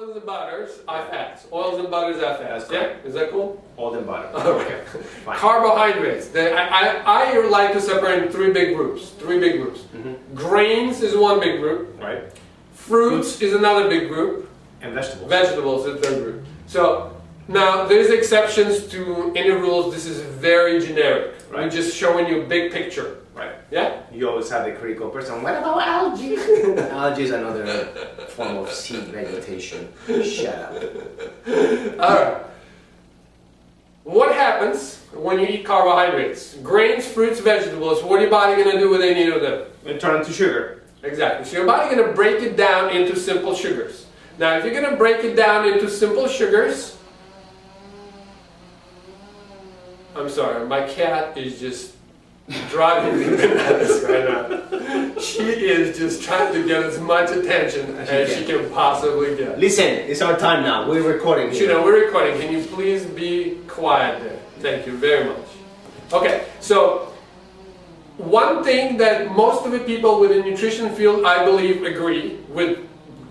Oils and butters are fats. Oils and butters are fats. Yeah? Is that cool? Oil and butter. Okay. Carbohydrates. I like to separate in three big groups. Grains is one big group. Right. Fruits is another big group. And vegetables. Vegetables is the third group. So now there's exceptions to any rules. This is very generic. Right. We're just showing you a big picture. Right. Yeah? You always have the critical person. What about algae? Algae is another form of seed vegetation. Shut up. Alright. What happens when you eat carbohydrates? Grains, fruits, vegetables. What are your body going to do with any of them? And turn into sugar. Exactly. So your body going to break it down into simple sugars. Now if you're going to break it down into simple sugars, I'm sorry, my cat is just driving me bananas right now. She is just trying to get as much attention as she can possibly get. Listen, it's our time now. We're recording here. You know, we're recording. Can you please be quiet there? Thank you very much. Okay, so one thing that most of the people within the nutrition field, I believe, agree with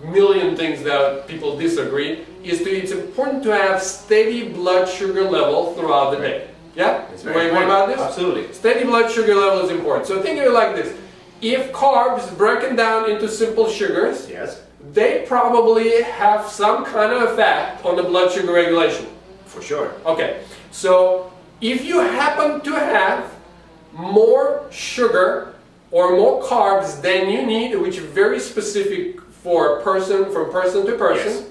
million things that people disagree, is that it's important to have steady blood sugar level throughout the day. Yeah? What about this? Absolutely. Steady blood sugar level is important. So think of it like this. If carbs broken down into simple sugars, Yes. they probably have some kind of effect on the blood sugar regulation. For sure. Okay, so if you happen to have more sugar or more carbs than you need, which is very specific for a person, from person to person, Yes.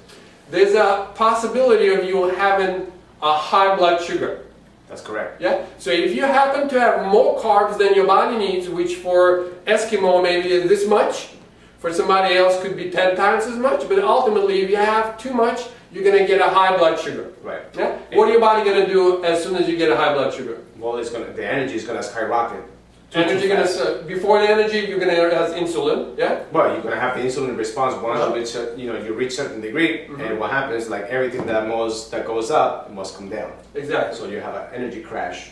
there's a possibility of you having a high blood sugar. That's correct. Yeah? So if you happen to have more carbs than your body needs, which for Eskimo maybe is this much, for somebody else could be 10 times as much, but ultimately if you have too much, you're going to get a high blood sugar. Right. Yeah? What are your body going to do as soon as you get a high blood sugar? Well, the energy is going to skyrocket. Before the energy, you're going to have insulin, yeah? Well, you're going to have the insulin response once you reach certain degree, and what happens, like everything that goes up must come down. Exactly. So you have an energy crash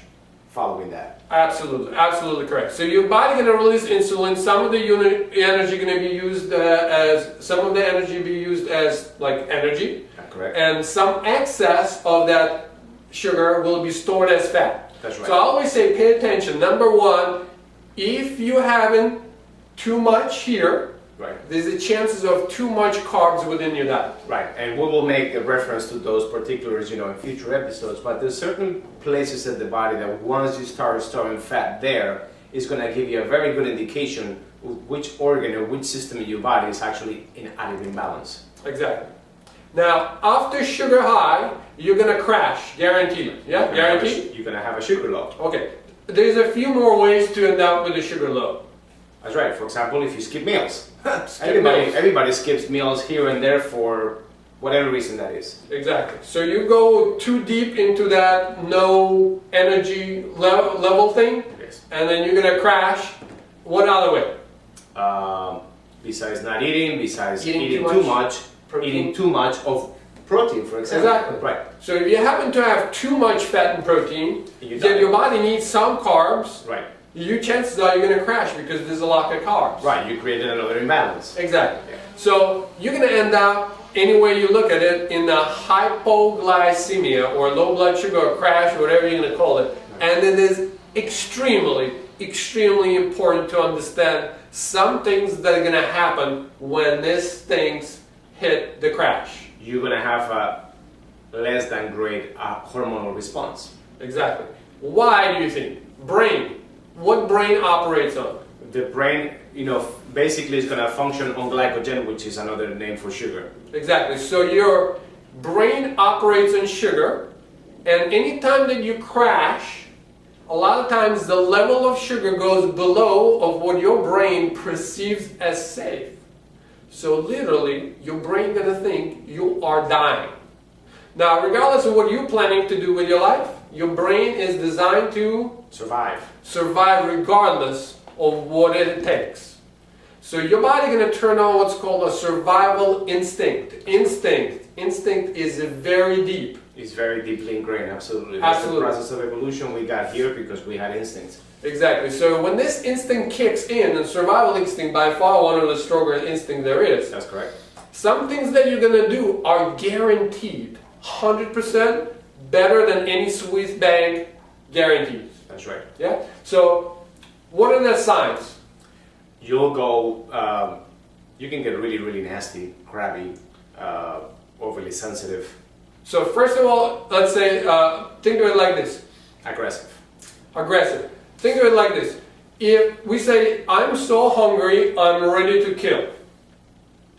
following that. Absolutely, absolutely correct. So your body going to release insulin. Some of the energy going to be used as like energy. Correct. And some excess of that sugar will be stored as fat. That's right. So I always say pay attention. Number one, if you're having too much here, right, there's a chances of too much carbs within your diet. Right, and we will make a reference to those particulars, in future episodes. But there's certain places in the body that once you start storing fat there, it's going to give you a very good indication of which organ or which system in your body is actually out of imbalance. Exactly. Now, after sugar high, you're going to crash, guaranteed. Yeah, guaranteed? You're going to have a sugar low. Okay. There's a few more ways to end up with a sugar low. That's right. For example, if you skip meals. Meals. Everybody skips meals here and there for whatever reason that is. Exactly. So you go too deep into that no energy level thing, Yes. and then you're going to crash. What other way? Besides not eating, besides Eating eating too too much, protein. eating too much of protein, for example. Exactly. Right. So if you happen to have too much fat and protein, You then die. your body needs some carbs. Right. Your chances are you're going to crash because there's a lack of carbs. Right. You created another imbalance. Exactly. Yeah. So you're going to end up, any way you look at it, in a hypoglycemia or low blood sugar or crash or whatever you're going to call it. And it is extremely, extremely important to understand some things that are going to happen when these things hit the crash. You're going to have a less than great hormonal response. Exactly. Why do you think? Brain. What brain operates on? The brain, basically is going to function on glycogen, which is another name for sugar. Exactly. So your brain operates on sugar, and anytime that you crash, a lot of times the level of sugar goes below of what your brain perceives as safe. So literally, your brain gonna think you are dying. Now, regardless of what you're planning to do with your life, your brain is designed to survive regardless of what it takes. So your body going to turn on what's called a survival instinct. Instinct is very deep. It's very deeply ingrained, absolutely. Absolutely. That's the process of evolution we got here because we had instincts. Exactly. So when this instinct kicks in, and survival instinct by far one of the stronger instincts there is. That's correct. Some things that you're gonna do are guaranteed 100% better than any Swiss bank guarantees. That's right. Yeah. So, what are the signs? You'll go. You can get really, really nasty, crabby, overly sensitive, So first of all, let's say, think of it like this. aggressive. Aggressive. Think of it like this. If we say, I'm so hungry, I'm ready to kill.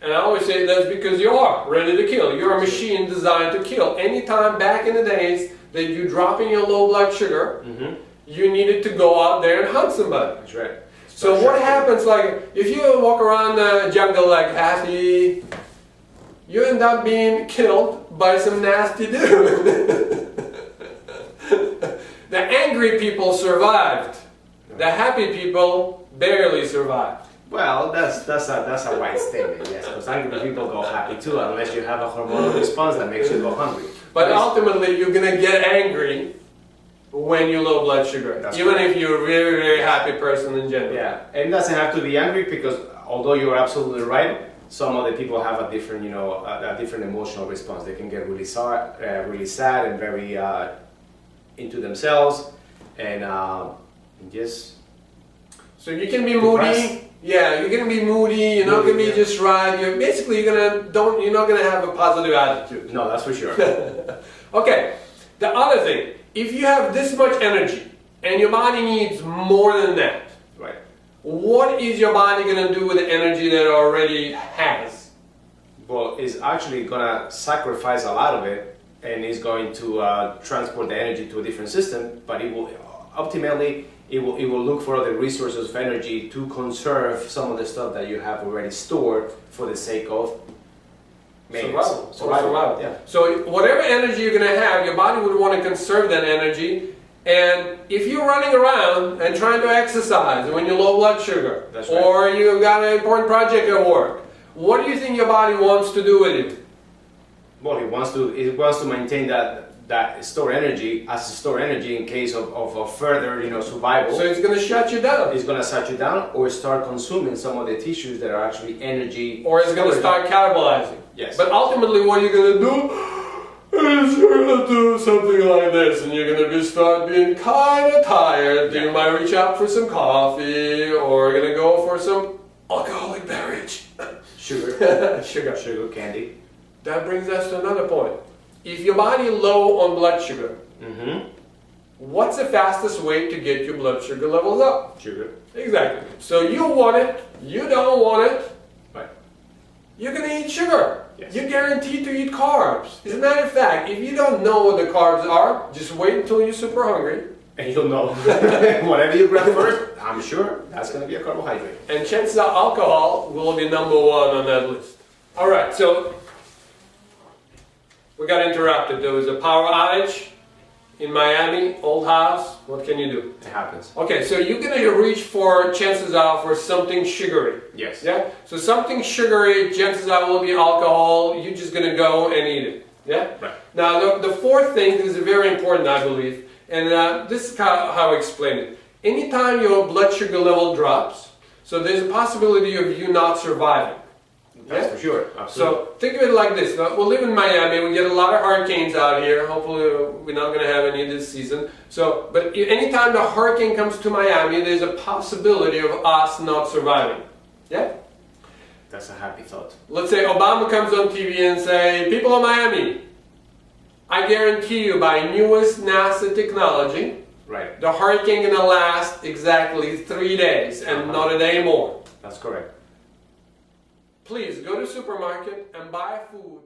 And I always say that's because you are ready to kill. You're a machine designed to kill. Anytime back in the days that you drop in your low blood sugar, you needed to go out there and hunt somebody. That's right. So what happens, like, if you walk around the jungle like happy, you end up being killed by some nasty dude. The angry people survived. The happy people barely survived. Well, that's a wide statement, yes, because angry people go happy too, unless you have a hormonal response that makes you go hungry. But ultimately, you're gonna get angry when you low blood sugar, That's even correct. if you're a very, very happy person in general. Yeah, and it doesn't have to be angry because although you're absolutely right, some other people have a different, a different emotional response. They can get really sad, and very into themselves, and just. So you can be Depressed. moody. Yeah, you're gonna be moody. You're not gonna be just right. You're not gonna have a positive attitude. No, that's for sure. Okay. The other thing, if you have this much energy and your body needs more than that, Right. what is your body gonna do with the energy that it already has? Well, it's actually gonna sacrifice a lot of it, and it's going to transport the energy to a different system. But it will ultimately it will look for other resources of energy to conserve some of the stuff that you have already stored for the sake of Survival. Yeah. So whatever energy you're gonna have, your body would want to conserve that energy. And if you're running around and trying to exercise when you're low blood sugar, That's right. or you've got an important project at work, what do you think your body wants to do with you? Well, it wants to maintain that store energy as a store energy in case of further survival. So it's gonna shut you down. It's gonna shut you down or start consuming some of the tissues that are actually energy. Or it's going to start catabolizing. Yes. But ultimately what you're going to do is you're going to do something like this, and you're going to start being kind of tired. You might reach out for some coffee, or you're going to go for some alcoholic beverage. Sugar. Sugar. Candy. That brings us to another point. If your body is low on blood sugar, what's the fastest way to get your blood sugar levels up? Sugar. Exactly. So you want it, you don't want it, Right. you're going to eat sugar. Yes. You're guaranteed to eat carbs. As a matter of fact, if you don't know what the carbs are, just wait until you're super hungry. And you'll know. Whatever you grab first, I'm sure that's going to be a carbohydrate. And chances are alcohol will be number one on that list. All right, so we got interrupted. There was a power outage in Miami, old house. What can you do? It happens. Okay, so you're going to reach for, chances are, for something sugary. Yes. Yeah? So something sugary, chances are will be alcohol. You're just going to go and eat it. Yeah? Right. Now, the fourth thing is very important, I believe. And this is how I explain it. Anytime your blood sugar level drops, so there's a possibility of you not surviving. That's for sure. Absolutely. So think of it like this. Now, we live in Miami. We get a lot of hurricanes out here. Hopefully, we're not going to have any this season. So, but anytime the hurricane comes to Miami, there's a possibility of us not surviving. Yeah. That's a happy thought. Let's say Obama comes on TV and say, "People of Miami, I guarantee you, by newest NASA technology, Right. the hurricane gonna last exactly 3 days and not a day more. That's correct. Please go to the supermarket and buy food